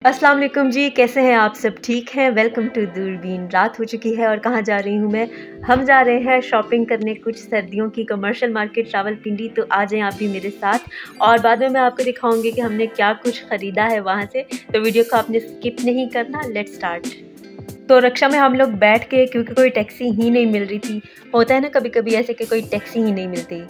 अस्सलाम वालेकुम जी, कैसे हैं आप सब? ठीक हैं? वेलकम टू दूरबीन। रात हो चुकी है और कहाँ जा रही हूँ मैं? हम जा रहे हैं शॉपिंग करने कुछ सर्दियों की कमर्शियल मार्केट रावलपिंडी। तो आ जाएँ आप भी मेरे साथ और बाद में मैं आपको दिखाऊँगी कि हमने क्या कुछ ख़रीदा है वहाँ से। तो वीडियो को आपने स्किप नहीं करना। Let's start. तो रिक्शा में हम लोग बैठ के, क्योंकि कोई टैक्सी ही नहीं मिल रही थी। होता है ना कभी-कभी ऐसे कि कोई टैक्सी ही नहीं मिलती।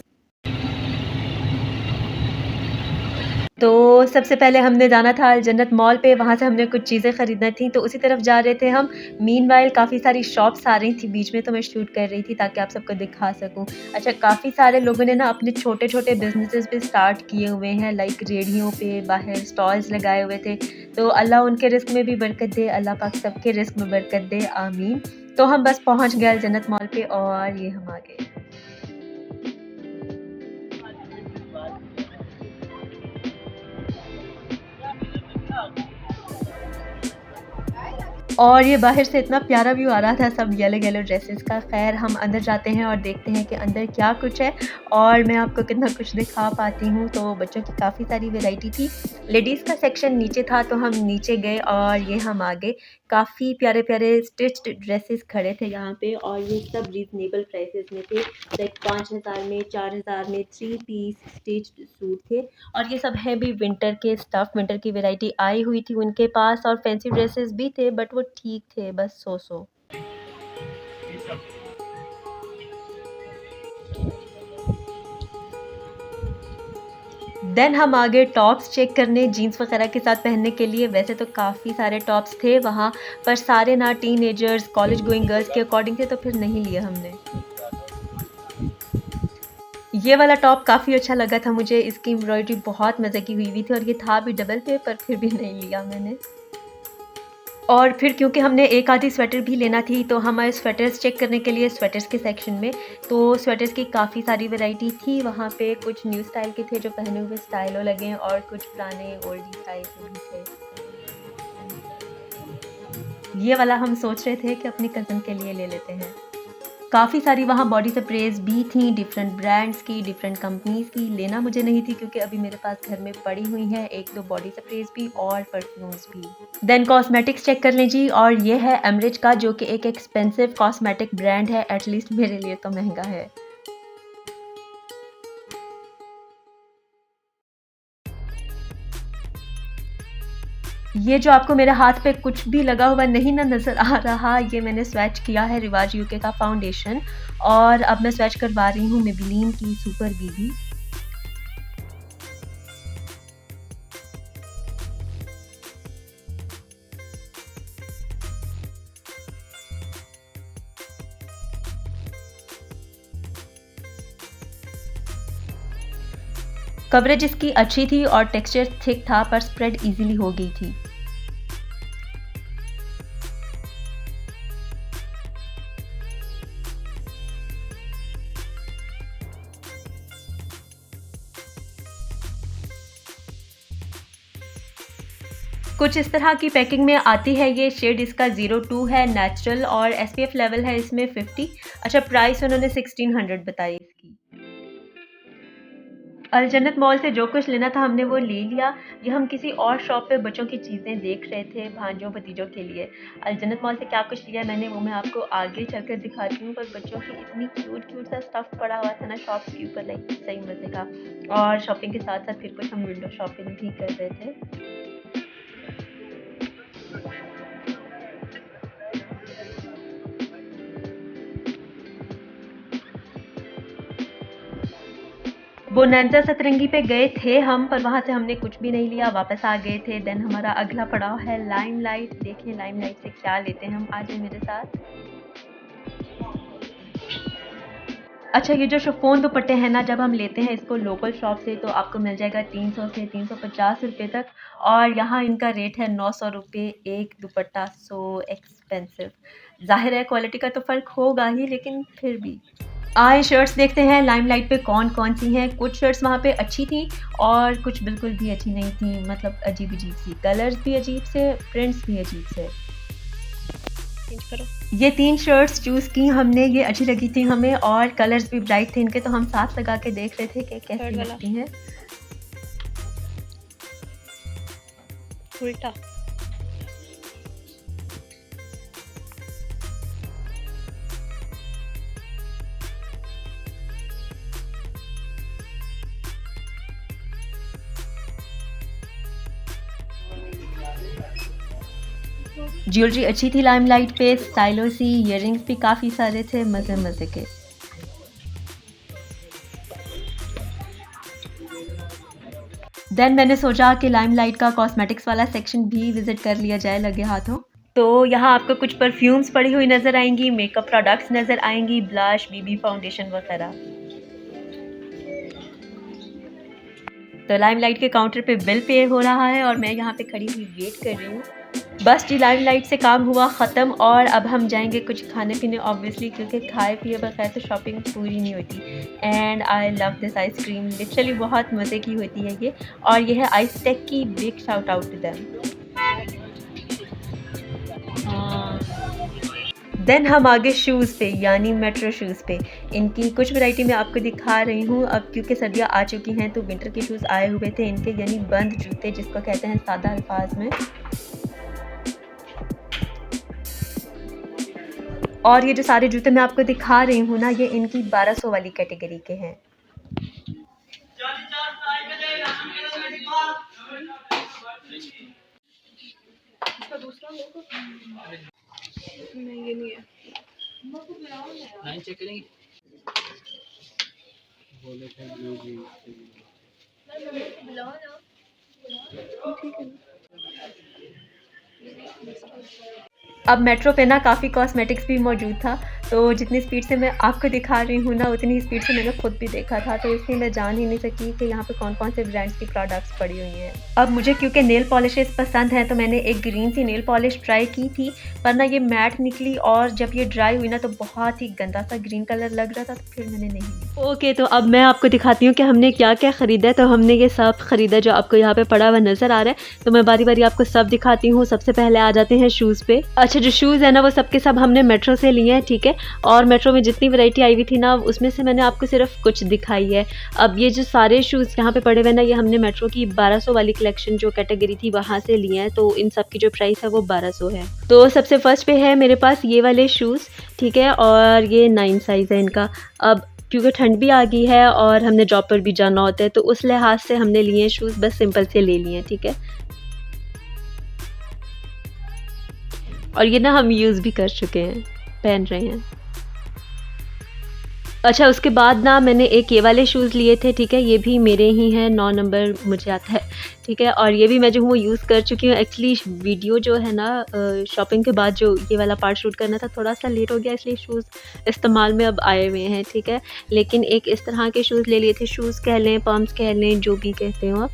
तो सबसे पहले हमने जाना था अल जन्नत मॉल पे, वहाँ से हमने कुछ चीज़ें खरीदनी थी, तो उसी तरफ जा रहे थे हम। मीनवाइल काफ़ी सारी शॉप्स आ रही थी बीच में, तो मैं शूट कर रही थी ताकि आप सबको दिखा सकूँ। अच्छा, काफ़ी सारे लोगों ने ना अपने छोटे-छोटे बिज़नेसेस भी स्टार्ट किए हुए हैं, लाइक रेहड़ियों पे बाहर स्टॉल्स लगाए हुए थे। तो अल्लाह उनके रिज़्क में भी बरकत दे, अल्लाह पाक सबके रिज़्क में बरकत दे, आमीन। तो हम बस पहुँच गए अल जन्नत मॉल पे और ये हम आ गए। और ये बाहर से इतना प्यारा व्यू आ रहा था सब येलो-येलो ड्रेसेस का। ख़ैर हम अंदर जाते हैं और देखते हैं कि अंदर क्या कुछ है और मैं आपको कितना कुछ दिखा पाती हूँ। तो बच्चों की काफ़ी सारी वैरायटी थी। लेडीज़ का सेक्शन नीचे था तो हम नीचे गए और ये हम आ गए। काफ़ी प्यारे-प्यारे स्टिच्ड ड्रेसेस खड़े थे यहाँ पे और ये सब रीज़नेबल प्राइसेस में थे। लाइक 5000 में, 4000 में 3 पीस स्टिच्ड सूट थे। और ये सब है भी विंटर के स्टफ़, विंटर की वैरायटी आई हुई थी उनके पास और फैंसी ड्रेसेस भी थे, बट वो ठीक थे, बस सो-सो। देन हम आ गए टॉप्स चेक करने जीन्स वगैरह के साथ पहनने के लिए। वैसे तो काफ़ी सारे टॉप्स थे वहाँ, पर सारे ना टीनेजर्स, कॉलेज गोइंग गर्ल्स के अकॉर्डिंग थे, तो फिर नहीं लिए हमने। ये वाला टॉप काफ़ी अच्छा लगा था मुझे, इसकी एम्ब्रॉयडरी बहुत मज़े की हुई हुई थी और ये था भी डबल पे, पर फिर भी नहीं लिया मैंने। और फिर क्योंकि हमने एक आधी स्वेटर भी लेना थी, तो हम आए स्वेटर्स चेक करने के लिए स्वेटर्स के सेक्शन में। तो स्वेटर्स की काफ़ी सारी वैरायटी थी वहाँ पे, कुछ न्यू स्टाइल के थे जो पहने हुए स्टाइलो लगे और कुछ पुराने ओल्डी स्टाइल के भी थे। ये वाला हम सोच रहे थे कि अपनी कज़न के लिए ले लेते हैं। काफ़ी सारी वहाँ बॉडी स्प्रेज़ भी थी, डिफरेंट ब्रांड्स की, डिफरेंट कंपनीज़ की। लेना मुझे नहीं थी क्योंकि अभी मेरे पास घर में पड़ी हुई हैं 1-2 बॉडी स्प्रेज़ भी और परफ्यूम्स भी। देन कॉस्मेटिक्स चेक कर लें जी, और ये है एमरिच का, जो कि एक एक्सपेंसिव कॉस्मेटिक ब्रांड है, एटलीस्ट मेरे लिए तो महँगा है। ये जो आपको मेरे हाथ पे कुछ भी लगा हुआ नहीं ना नज़र आ रहा, ये मैंने स्वैच किया है रिवाज यूके का फाउंडेशन और अब मैं स्वैच करवा रही हूँ मेबेलिन की सुपर बीबी। कवरेज इसकी अच्छी थी और टेक्सचर थिक था, पर स्प्रेड ईज़िली हो गई थी। कुछ इस तरह की पैकिंग में आती है ये। शेड इसका 02 है, नेचुरल, और एसपीएफ लेवल है इसमें 50। अच्छा, प्राइस उन्होंने 1600 बताई इसकी। अल जन्नत मॉल से जो कुछ लेना था हमने वो ले लिया। ये हम किसी और शॉप पे बच्चों की चीज़ें देख रहे थे भांजों भतीजों के लिए। अल जन्नत मॉल से क्या कुछ लिया मैंने वो मैं आपको आगे चलकर दिखाती हूँ, पर बच्चों की इतनी क्यूट सा स्टफ़ पड़ा हुआ था ना शॉप के ऊपर, लाइक सही मज़े का। और शॉपिंग के साथ-साथ फिर कुछ हम विंडो शॉपिंग भी कर रहे थे। बोनांजा सतरंगी पे गए थे हम, पर वहाँ से हमने कुछ भी नहीं लिया, वापस आ गए थे। देन हमारा अगला पड़ाव है लाइमलाइट। देखिए लाइमलाइट से क्या लेते हैं हम, आ जाइए मेरे साथ। अच्छा, ये जो शिफॉन दुपट्टे हैं ना, जब हम लेते हैं इसको लोकल शॉप से तो आपको मिल जाएगा 300 से 350 रुपए तक, और यहाँ इनका रेट है 900 रुपये एक दुपट्टा। So expensive. ज़ाहिर है क्वालिटी का तो फ़र्क होगा ही, लेकिन फिर भी। आए शर्ट्स देखते हैं लाइमलाइट पे कौन-कौन सी हैं। कुछ शर्ट्स वहाँ पे अच्छी थी और कुछ बिल्कुल भी अच्छी नहीं थी, मतलब अजीब-अजीब सी। कलर्स भी अजीब से, प्रिंट्स भी अजीब से। चेंज करो। ये 3 शर्ट्स चूज़ की हमने, ये अच्छी लगी थी हमें और कलर्स भी ब्राइट थे इनके, तो हम साथ लगा के देख रहे थे कि कैसी लगती हैं। उल्टा ज्वेलरी अच्छी थी लाइमलाइट पे, स्टाइलो सी, ईयरिंग्स भी काफ़ी सारे थे मज़े मज़े के। देन मैंने सोचा कि लाइमलाइट का कॉस्मेटिक्स वाला सेक्शन भी विज़िट कर लिया जाए लगे हाथों। तो यहाँ आपको कुछ परफ्यूम्स पड़ी हुई नज़र आएंगी, मेकअप प्रोडक्ट्स नज़र आएंगी, ब्लश, बीबी फाउंडेशन वगैरह। तो लाइमलाइट के काउंटर पे बिल पे हो रहा है और मैं यहाँ पे खड़ी हुई वेट कर रही हूँ। बस जी लाइमलाइट से काम हुआ ख़त्म और अब हम जाएंगे कुछ खाने पीने ऑब्वियसली, क्योंकि खाए पिए बगैर तो शॉपिंग पूरी नहीं होती। And I love this ice cream, literally बहुत मज़े की होती है ये, और ये है आइस टेक की, big shout out to them. Then हम आगे शूज़ पे, यानी मेट्रो शूज़ पे। इनकी कुछ वैरायटी मैं आपको दिखा रही हूँ। अब क्योंकि सर्दियाँ आ चुकी हैं तो विंटर के शूज़ आए हुए थे इनके, यानी बंद जूते जिसको कहते हैं सादा अल्फाज में। और ये जो सारे जूते मैं आपको दिखा रही हूँ ना, ये इनकी 1200 वाली कैटेगरी के हैं। नहीं ये नहीं है। लाइन चेक करेंगे। बोले थे ब्लू जींस ठीक है। अब मेट्रो पे ना काफ़ी कॉस्मेटिक्स भी मौजूद था, तो जितनी स्पीड से मैं आपको दिखा रही हूँ ना, उतनी स्पीड से मैंने खुद भी देखा था, तो इसलिए मैं जान ही नहीं सकी कि यहाँ पे कौन कौन से ब्रांड्स की प्रोडक्ट्स पड़ी हुई हैं। अब मुझे क्योंकि नेल पॉलिशेस पसंद हैं तो मैंने एक ग्रीन सी नेल पॉलिश ट्राई की थी, पर ना ये मैट निकली और जब ये ड्राई हुई ना तो बहुत ही गंदा सा ग्रीन कलर लग रहा था, तो फिर मैंने नहीं। ओके, तो अब मैं आपको दिखाती हूँ कि हमने क्या क्या ख़रीदा है। तो हमने ये सब ख़रीदा जो आपको यहाँ पे पड़ा हुआ नज़र आ रहा है, तो मैं बारी बारी आपको सब दिखाती हूँ। सबसे पहले आ जाते हैं शूज़ पे। अच्छा, जो शूज़ है ना वो सब के सब हमने मेट्रो से लिए हैं, ठीक है। और मेट्रो में जितनी वैरायटी आई हुई थी ना, उसमें से मैंने आपको सिर्फ कुछ दिखाई है। अब ये जो सारे शूज़ यहाँ पे पड़े हुए ना, ये हमने मेट्रो की 1200 वाली कलेक्शन जो कैटेगरी थी वहाँ से लिए हैं, तो इन सब की जो प्राइस है वो 1200 है। तो सबसे फर्स्ट पे है मेरे पास ये वाले शूज़, ठीक है, और ये 9 साइज़ है इनका। अब क्योंकि ठंड भी आ गई है और हमने जॉब पर भी जाना होता है, तो उस लिहाज से हमने लिए हैं शूज़, बस सिंपल से ले लिए हैं, ठीक है। और ये ना हम यूज़ भी कर चुके हैं, पहन रहे हैं। अच्छा, उसके बाद ना मैंने एक ये वाले शूज़ लिए थे, ठीक है, ये भी मेरे ही हैं, 9 नंबर मुझे आता है, ठीक है। और ये भी मैं जो हूँ यूज़ कर चुकी हूँ। एक्चुअली वीडियो जो है ना, शॉपिंग के बाद जो ये वाला पार्ट शूट करना था, थोड़ा सा लेट हो गया, इसलिए शूज़ इस्तेमाल में अब आए हुए हैं, ठीक है। लेकिन एक इस तरह के शूज़ ले लिए थे, शूज़ कह लें, पम्प्स कह लें, जो भी कहते हो आप।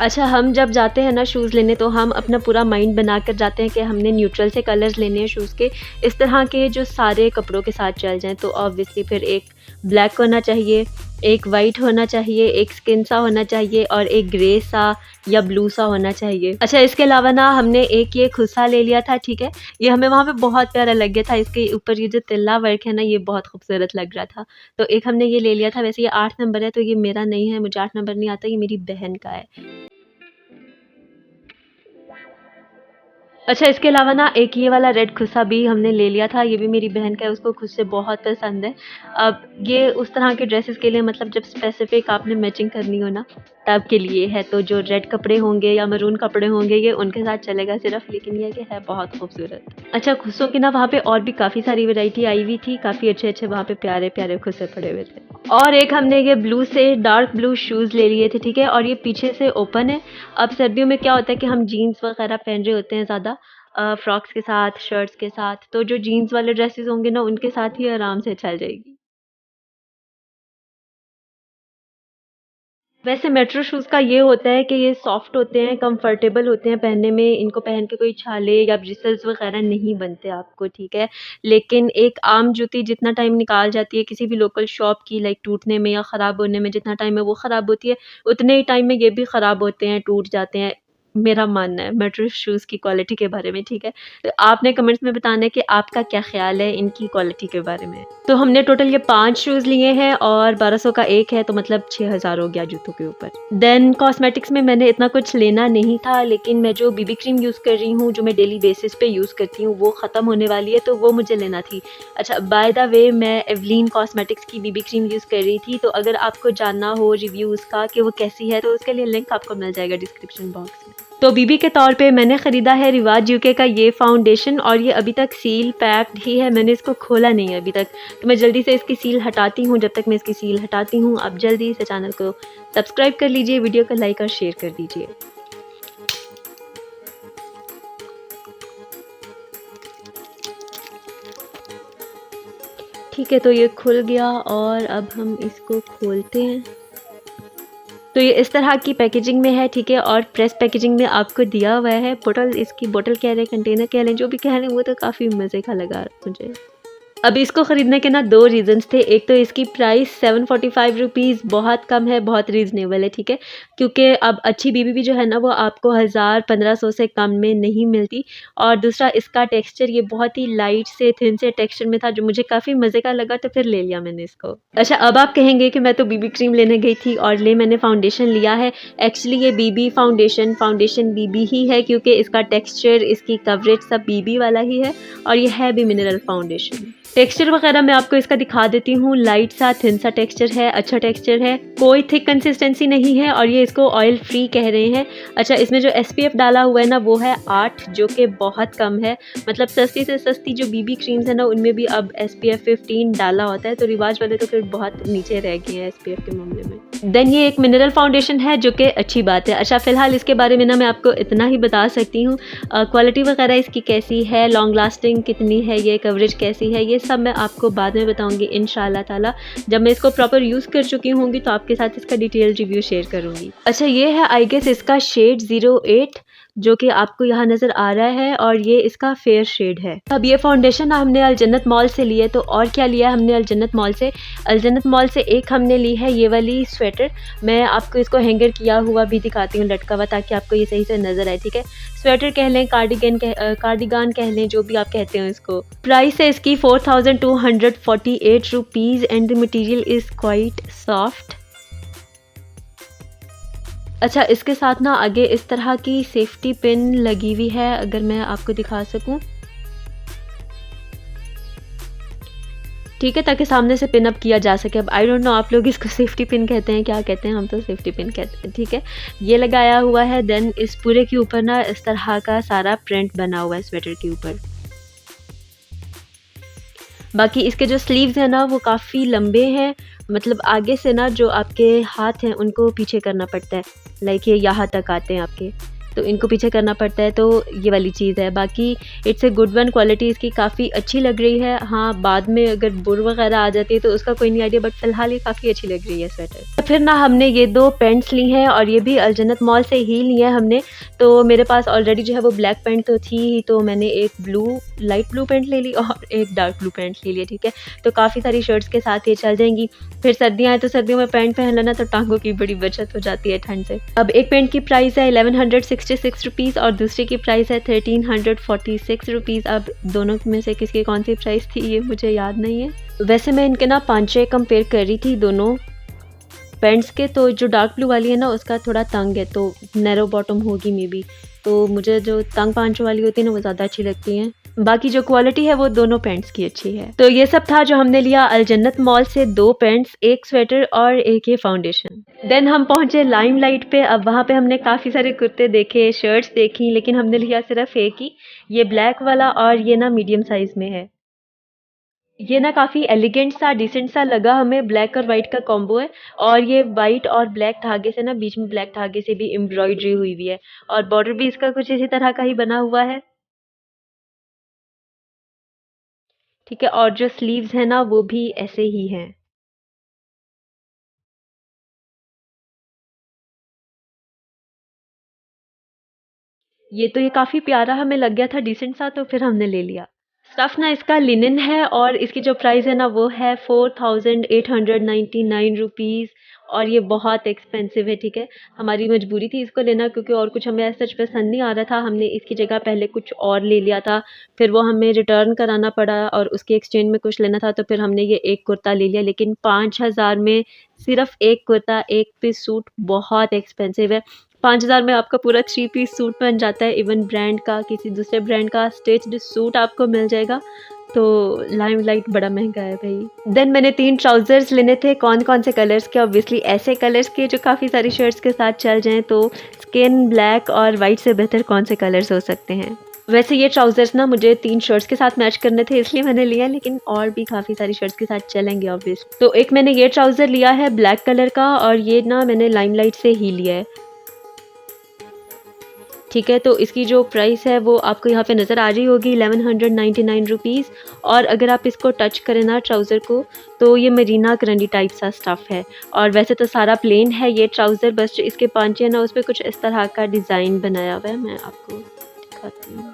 अच्छा, हम जब जाते हैं ना शूज़ लेने, तो हम अपना पूरा माइंड बनाकर जाते हैं कि हमने न्यूट्रल से कलर्स लेने हैं शूज़ के, इस तरह के जो सारे कपड़ों के साथ चल जाएँ। तो ऑब्वियसली फिर एक ब्लैक होना चाहिए, एक वाइट होना चाहिए, एक स्किन सा होना चाहिए और एक ग्रे सा या ब्लू सा होना चाहिए। अच्छा, इसके अलावा ना हमने एक ये खुस्सा ले लिया था, ठीक है। ये हमें वहाँ पे बहुत प्यारा लग गया था, इसके ऊपर ये जो तिल्ला वर्क है ना, ये बहुत खूबसूरत लग रहा था, तो एक हमने ये ले लिया था। वैसे ये 8 नंबर है, तो ये मेरा नहीं है, मुझे 8 नंबर नहीं आता, ये मेरी बहन का है। अच्छा, इसके अलावा ना एक ये वाला रेड खुस्सा भी हमने ले लिया था, ये भी मेरी बहन का है, उसको खुस्से बहुत पसंद है। अब ये उस तरह के ड्रेसेस के लिए, मतलब जब स्पेसिफिक आपने मैचिंग करनी हो ना, तब के लिए है। तो जो रेड कपड़े होंगे या मरून कपड़े होंगे, ये उनके साथ चलेगा सिर्फ, लेकिन ये कि है बहुत खूबसूरत। अच्छा, खुस्सों की ना वहाँ पे और भी काफ़ी सारी वैरायटी आई हुई थी, काफ़ी अच्छे-अच्छे वहाँ पे प्यारे-प्यारे खुस्से पड़े हुए थे। और एक हमने ये ब्लू से डार्क ब्लू शूज़ ले लिए थे, ठीक है, और ये पीछे से ओपन है। अब सर्दियों में क्या होता है कि हम जीन्स वगैरह पहन रहे होते हैं ज़्यादा, फ्रॉक्स के साथ, शर्ट्स के साथ, तो जो जीन्स वाले ड्रेसेस होंगे ना, उनके साथ ही आराम से चल जाएगी। वैसे मेट्रो शूज़ का ये होता है कि ये सॉफ्ट होते हैं, कंफर्टेबल होते हैं पहनने में, इनको पहन के कोई छाले या ब्रिसल्स वगैरह नहीं बनते आपको, ठीक है। लेकिन एक आम जूती जितना टाइम निकाल जाती है किसी भी लोकल शॉप की, लाइक टूटने में या ख़राब होने में, जितना टाइम है वो ख़राब होती है, उतने ही टाइम में ये भी ख़राब होते हैं, टूट जाते हैं। मेरा मानना है मेट्रो शूज़ की क्वालिटी के बारे में, ठीक है। तो आपने कमेंट्स में बताना है कि आपका क्या ख़्याल है इनकी क्वालिटी के बारे में। तो हमने टोटल ये 5 शूज़ लिए हैं और 1200 का एक है, तो मतलब 6000 हो गया जूतों के ऊपर। देन कॉस्मेटिक्स में मैंने इतना कुछ लेना नहीं था, लेकिन मैं जो बीबी क्रीम यूज़ कर रही हूँ, जो मैं डेली बेसिस पे यूज़ करती हूँ, वो ख़त्म होने वाली है, तो वो मुझे लेना थी। अच्छा, बाय द वे मैं एवलीन कॉस्मेटिक्स की बीबी क्रीम यूज़ कर रही थी, तो अगर आपको जानना हो रिव्यू उसका कि वो कैसी है, तो उसके लिए लिंक आपको मिल जाएगा डिस्क्रिप्शन बॉक्स में। तो बीबी के तौर पे मैंने ख़रीदा है रिवाज यूके का ये फाउंडेशन और ये अभी तक सील पैक्ड ही है, मैंने इसको खोला नहीं है अभी तक। तो मैं जल्दी से इसकी सील हटाती हूँ। जब तक मैं इसकी सील हटाती हूँ आप जल्दी से चैनल को सब्सक्राइब कर लीजिए, वीडियो को लाइक और शेयर कर दीजिए। ठीक है, तो ये खुल गया और अब हम इसको खोलते हैं। तो ये इस तरह की पैकेजिंग में है, ठीक है, और प्रेस पैकेजिंग में आपको दिया हुआ है। बोतल, इसकी बोतल कह रहे हैं, कंटेनर कह लें, जो भी कह रहे हैं, वो तो काफ़ी मज़े का लगा मुझे। अब इसको ख़रीदने के ना 2 रीज़न्स थे। एक तो इसकी प्राइस 745 रुपीज़ बहुत कम है, बहुत रीज़नेबल है, ठीक है, क्योंकि अब अच्छी बीबी भी जो है ना वो आपको 1000-1500 से कम में नहीं मिलती। और दूसरा इसका टेक्सचर ये बहुत ही लाइट से थिन से टेक्सचर में था, जो मुझे काफ़ी मज़े का लगा, तो फिर ले लिया मैंने इसको। अच्छा, अब आप कहेंगे कि मैं तो बीबी क्रीम लेने गई थी और मैंने फाउंडेशन लिया है। एक्चुअली ये बीबी फाउंडेशन बीबी ही है, क्योंकि इसका टेक्सचर, इसकी कवरेज सब बीबी वाला ही है और ये है भी मिनरल फाउंडेशन। टेक्सचर वगैरह मैं आपको इसका दिखा देती हूँ। लाइट सा थिन सा टेक्सचर है, अच्छा टेक्सचर है, कोई थिक कंसिस्टेंसी नहीं है और ये इसको ऑयल फ्री कह रहे हैं। अच्छा, इसमें जो SPF डाला हुआ है ना वो है 8, जो कि बहुत कम है। मतलब सस्ती से सस्ती जो बीबी क्रीम्स है ना उनमें भी अब SPF 15 डाला होता है, तो रिवाज वाले तो फिर बहुत नीचे रह गए हैं SPF के मामले में। देन ये एक मिनरल फाउंडेशन है, जो कि अच्छी बात है। अच्छा, फिलहाल इसके बारे में ना मैं आपको इतना ही बता सकती हूँ। क्वालिटी वगैरह इसकी कैसी है, लॉन्ग लास्टिंग कितनी है, ये कवरेज कैसी है, ये सब मैं आपको बाद में बताऊंगी इंशाल्लाह ताला। जब मैं इसको प्रॉपर यूज़ कर चुकी होंगी तो आपके साथ इसका डिटेल रिव्यू शेयर करूंगी। अच्छा, ये है आई गेस इसका शेड 08, जो कि आपको यहाँ नज़र आ रहा है, और ये इसका फेयर शेड है। अब ये फाउंडेशन हमने अलजन्नत मॉल से ली है। तो और क्या लिया हमने अलजन्नत मॉल से? अलजन्नत मॉल से एक हमने ली है ये वाली स्वेटर। मैं आपको इसको हैंगर किया हुआ भी दिखाती हूँ, लटका हुआ, ताकि आपको ये सही से नज़र आए, ठीक है। स्वेटर कह लें, कार्डिगान कह लें, जो भी आप कहते हो इसको। प्राइस है इसकी 4248 rupees and the material is quite soft. अच्छा, इसके साथ ना आगे इस तरह की सेफ्टी पिन लगी हुई है, अगर मैं आपको दिखा सकूं, ठीक है, ताकि सामने से पिन अप किया जा सके। अब आई डोंट नो आप लोग इसको सेफ्टी पिन कहते हैं क्या कहते हैं, हम तो सेफ्टी पिन कहते हैं, ठीक है। ये लगाया हुआ है। देन इस पूरे के ऊपर ना इस तरह का सारा प्रिंट बना हुआ है स्वेटर के ऊपर। बाकी इसके जो स्लीव्स हैं ना वो काफ़ी लंबे हैं, मतलब आगे से ना जो आपके हाथ हैं उनको पीछे करना पड़ता है, लाइक ये यहाँ तक आते हैं आपके, तो इनको पीछे करना पड़ता है। तो ये वाली चीज़ है। बाकी it's a good one, quality इसकी काफ़ी अच्छी लग रही है। हाँ, बाद में अगर बुर वगैरह आ जाती है तो उसका कोई नहीं आइडिया, बट फ़िलहाल ये काफ़ी अच्छी लग रही है स्वेटर। तो फिर ना हमने ये 2 पैंट्स ली हैं और ये भी अलजन्नत मॉल से ही ली है हमने। तो मेरे पास ऑलरेडी जो है वो ब्लैक पैंट तो थी ही, तो मैंने एक लाइट ब्लू पैंट ले ली और एक डार्क ब्लू पैंट ले लिया, ठीक है। तो काफ़ी सारी शर्ट्स के साथ ये चल जाएंगी। फिर सर्दियाँ हैं तो सर्दियों में पैंट पहन लेना तो टांगों की बड़ी बचत हो जाती है ठंड से। अब एक पैंट की प्राइस है 1166 रुपीज़ और दूसरे की प्राइस है 1346 रुपीज़। अब दोनों में से किसकी कौन सी प्राइस थी ये मुझे याद नहीं है। वैसे मैं इनके ना 5-6 कंपेयर कर रही थी दोनों पैंट्स के, तो जो डार्क ब्लू वाली है ना उसका थोड़ा तंग है, तो नैरो बॉटम होगी मे बी, तो मुझे जो तंग पांचों वाली होती है ना वो ज़्यादा अच्छी लगती हैं। बाकी जो क्वालिटी है वो दोनों पैंट्स की अच्छी है। तो ये सब था जो हमने लिया अलजन्नत मॉल से, 2 पैंट्स, एक स्वेटर और एक ये फाउंडेशन। देन हम पहुंचे लाइमलाइट पे। अब वहाँ पे हमने काफ़ी सारे कुर्ते देखे, शर्ट्स देखी, लेकिन हमने लिया सिर्फ एक ही, ये ब्लैक वाला, और ये ना मीडियम साइज़ में है। ये ना काफ़ी एलिगेंट सा, डिसेंट सा लगा हमें। ब्लैक और वाइट का कॉम्बो है और ये वाइट और ब्लैक धागे से ना, बीच में ब्लैक धागे से भी एम्ब्रॉयडरी हुई हुई है और बॉर्डर भी इसका कुछ इसी तरह का ही बना हुआ है, ठीक है। और जो स्लीव्स है ना वो भी ऐसे ही हैं। ये तो ये काफ़ी प्यारा हमें लग गया था, डिसेंट सा, तो फिर हमने ले लिया। स्टफ़ ना इसका लिनन है और इसकी जो प्राइस है ना वो है 4899 रुपीज़ और ये बहुत एक्सपेंसिव है, ठीक है। हमारी मजबूरी थी इसको लेना, क्योंकि और कुछ हमें ऐसा सच पसंद नहीं आ रहा था। हमने इसकी जगह पहले कुछ और ले लिया था, फिर वो हमें रिटर्न कराना पड़ा और उसके एक्सचेंज में कुछ लेना था, तो फिर हमने ये एक कुर्ता ले लिया। लेकिन 5000 में सिर्फ एक कुर्ता, एक पीस सूट बहुत एक्सपेंसिव है। 5000 में आपका पूरा 3 पीस सूट बन जाता है। इवन ब्रांड का, किसी दूसरे ब्रांड का स्टिच्ड सूट आपको मिल जाएगा। तो लाइमलाइट बड़ा महंगा है भाई। देन मैंने 3 ट्राउज़र्स लेने थे, कौन कौन से कलर्स के, ऑब्वियसली ऐसे कलर्स के जो काफ़ी सारी शर्ट्स के साथ चल जाएँ, तो स्किन ब्लैक और वाइट से बेहतर कौन से कलर्स हो सकते हैं। वैसे ये ट्राउज़र्स ना मुझे 3 शर्ट्स के साथ मैच करने थे, इसलिए मैंने लिया, लेकिन और भी काफ़ी सारी शर्ट्स के साथ चलेंगे ऑब्वियस। तो एक मैंने ये ट्राउज़र लिया है ब्लैक कलर का, और ये ना मैंने लाइमलाइट से ही लिया है। ठीक है, तो इसकी जो प्राइस है वो आपको यहाँ पे नज़र आ रही होगी 1199 रुपीज़। और अगर आप इसको टच करें ना ट्राउज़र को, तो ये मरीना करंडी टाइप सा स्टफ़ है। और वैसे तो सारा प्लेन है ये ट्राउज़र, बस जो इसके पांचे हैं ना उस पर कुछ इस तरह का डिज़ाइन बनाया हुआ है। मैं आपको दिखाती हूँ।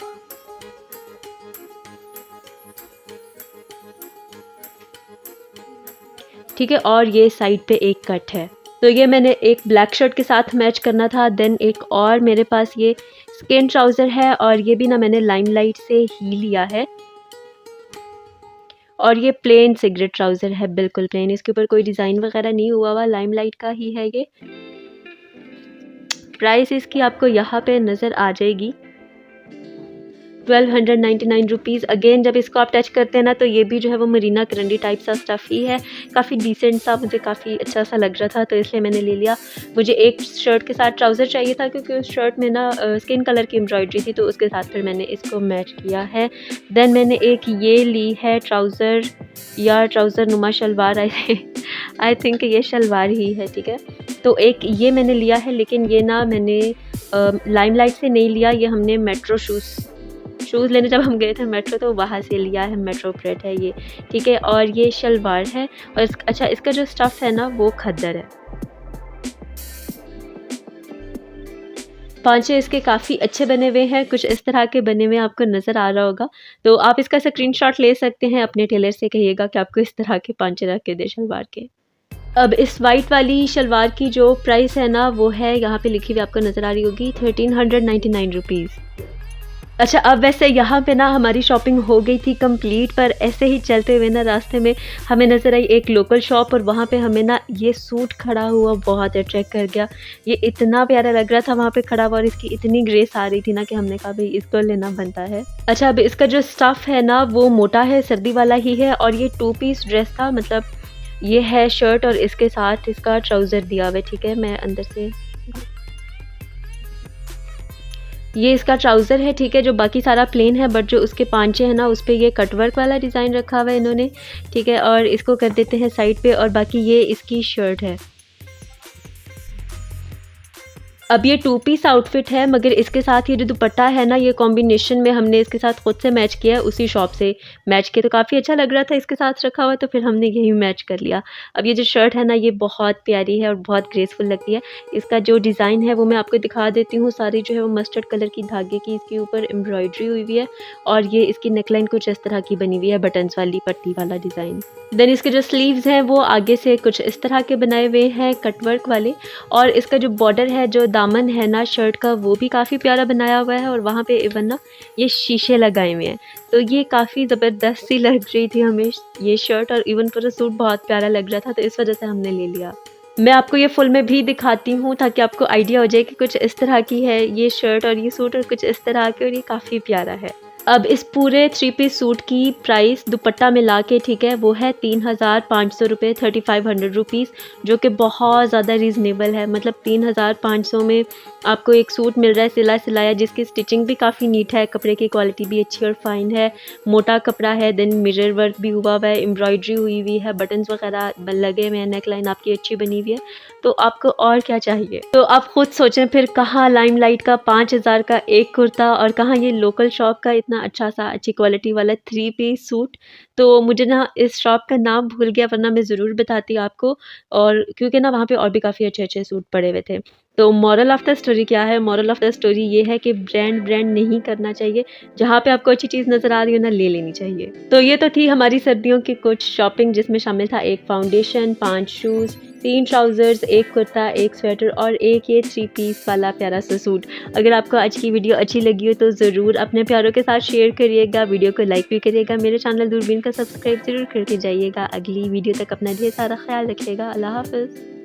ठीक है, और ये साइड पे एक कट है। तो ये मैंने एक ब्लैक शर्ट के साथ मैच करना था। देन एक और मेरे पास ये स्किन ट्राउज़र है, और ये भी ना मैंने लाइमलाइट से ही लिया है। और ये प्लेन सिगरेट ट्राउज़र है, बिल्कुल प्लेन, इसके ऊपर कोई डिज़ाइन वगैरह नहीं हुआ हुआ, लाइमलाइट का ही है ये। प्राइस इसकी आपको यहाँ पे नज़र आ जाएगी 1299 रुपीज़। अगेन जब इसको आप टच करते हैं ना, तो ये भी जो है वो मरीना करंडी टाइप सा स्टफ़ ही है, काफ़ी डिसेंट सा, मुझे काफ़ी अच्छा सा लग रहा था, तो इसलिए मैंने ले लिया। मुझे एक शर्ट के साथ ट्राउज़र चाहिए था, क्योंकि उस शर्ट में ना स्किन कलर की एम्ब्रॉयडरी थी, तो उसके साथ फिर मैंने इसको मैच किया है। देन मैंने एक ये ली है ट्राउज़र या ट्राउज़र नुमा शलवार, आई थिंक ये शलवार ही है। ठीक है, तो एक ये मैंने लिया है, लेकिन ये ना मैंने लाइमलाइट से नहीं लिया, ये हमने मेट्रो शूज़ लेने जब हम गए थे मेट्रो, तो वहाँ से लिया है, मेट्रो प्रिंट है ये। ठीक है, और ये शलवार है, और अच्छा इसका जो स्टफ़ है ना वो खद्दर है। पांचे इसके काफ़ी अच्छे बने हुए हैं, कुछ इस तरह के बने हुए आपको नज़र आ रहा होगा। तो आप इसका स्क्रीनशॉट ले सकते हैं, अपने टेलर से कहिएगा कि आपको इस तरह के पांचे रख के दे शलवार के। अब इस वाइट वाली शलवार की जो प्राइस है ना, वो है यहाँ पे लिखी हुई, आपको नज़र आ रही होगी 1399 रुपीज़। अच्छा, अब वैसे यहाँ पे ना हमारी शॉपिंग हो गई थी कंप्लीट, पर ऐसे ही चलते हुए ना रास्ते में हमें नज़र आई एक लोकल शॉप, और वहाँ पे हमें ना ये सूट खड़ा हुआ बहुत अट्रैक्ट कर गया। ये इतना प्यारा लग रहा था वहाँ पे खड़ा हुआ, और इसकी इतनी ग्रेस आ रही थी ना कि हमने कहा भाई इसको लेना बनता है। अच्छा, अब इसका जो स्टफ़ है ना वो मोटा है, सर्दी वाला ही है, और ये 2 पीस ड्रेस था, मतलब ये है शर्ट और इसके साथ इसका ट्राउज़र दिया हुआ है। ठीक है, मैं अंदर से, ये इसका ट्राउज़र है। ठीक है, जो बाकी सारा प्लेन है, बट जो उसके पांचे हैं ना उस पे ये कटवर्क वाला डिज़ाइन रखा हुआ है इन्होंने। ठीक है, और इसको कर देते हैं साइड पे, और बाकी ये इसकी शर्ट है। अब ये 2 पीस आउटफिट है, मगर इसके साथ ये जो दुपट्टा है ना, ये कॉम्बिनेशन में हमने इसके साथ खुद से मैच किया है, उसी शॉप से मैच किया, तो काफ़ी अच्छा लग रहा था इसके साथ रखा हुआ, तो फिर हमने यही मैच कर लिया। अब ये जो शर्ट है ना, ये बहुत प्यारी है और बहुत ग्रेसफुल लगती है। इसका जो डिज़ाइन है वो मैं आपको दिखा देती हूँ। सारी जो है वो मस्टर्ड कलर की धागे की इसके ऊपर एम्ब्रॉयडरी हुई हुई है, और ये इसकी नेकलाइन कुछ इस तरह की बनी हुई है, बटन्स वाली पट्टी वाला डिज़ाइन। देन इसके जो स्लीव्स हैं वो आगे से कुछ इस तरह के बनाए हुए हैं, कटवर्क वाले, और इसका जो बॉर्डर है, जो दामन है ना शर्ट का, वो भी काफ़ी प्यारा बनाया हुआ है, और वहाँ पे इवन ना ये शीशे लगाए हुए हैं, तो ये काफ़ी ज़बरदस्त सी लग रही थी हमें ये शर्ट, और इवन पूरा सूट बहुत प्यारा लग रहा था, तो इस वजह से हमने ले लिया। मैं आपको ये फुल में भी दिखाती हूँ, ताकि आपको आइडिया हो जाए कि कुछ इस तरह की है ये शर्ट और ये सूट, और कुछ इस तरह के, और ये काफ़ी प्यारा है। अब इस पूरे 3 पीस सूट की प्राइस दुपट्टा मिला के, ठीक है, वो है 3500 रुपये, 3500 रुपीज़, जो कि बहुत ज़्यादा रीज़नेबल है। मतलब 3500 में आपको एक सूट मिल रहा है सिला सिलाया, जिसकी स्टिचिंग भी काफ़ी नीट है, कपड़े की क्वालिटी भी अच्छी और फाइन है, मोटा कपड़ा है, देन मिरर वर्क भी हुआ हुआ है, एम्ब्रॉयडरी हुई हुई है, बटन्स वगैरह लगे हुए हैं, नेक लाइन आपकी अच्छी बनी हुई है, तो आपको और क्या चाहिए। तो आप खुद सोचें फिर, कहाँ लाइमलाइट का 5000 का एक कुर्ता, और कहाँ ये लोकल शॉप का इतना अच्छा सा अच्छी क्वालिटी वाला 3 पीस सूट। तो मुझे ना इस शॉप का नाम भूल गया, वरना मैं ज़रूर बताती आपको, और क्योंकि ना वहाँ पे और भी काफ़ी अच्छे अच्छे सूट पड़े हुए थे। तो मॉरल ऑफ़ द स्टोरी क्या है? मॉरल ऑफ़ द स्टोरी ये है कि ब्रांड नहीं करना चाहिए, जहाँ पे आपको अच्छी चीज़ नज़र आ रही हो ना, ले लेनी चाहिए। तो ये तो थी हमारी सर्दियों की कुछ शॉपिंग, जिसमें शामिल था एक फाउंडेशन, 5 शूज़, 3 ट्राउज़र्स, एक कुर्ता, एक स्वेटर, और एक ये 3 पीस वाला प्यारा सा सूट। अगर आपको आज की वीडियो अच्छी लगी हो तो ज़रूर अपने प्यारों के साथ शेयर करिएगा, वीडियो को लाइक भी करिएगा, मेरे चैनल दूरबीन का सब्सक्राइब ज़रूर करके जाइएगा। अगली वीडियो तक अपना ढेर सारा ख्याल रखिएगा। अल्लाह हाफ़िज़।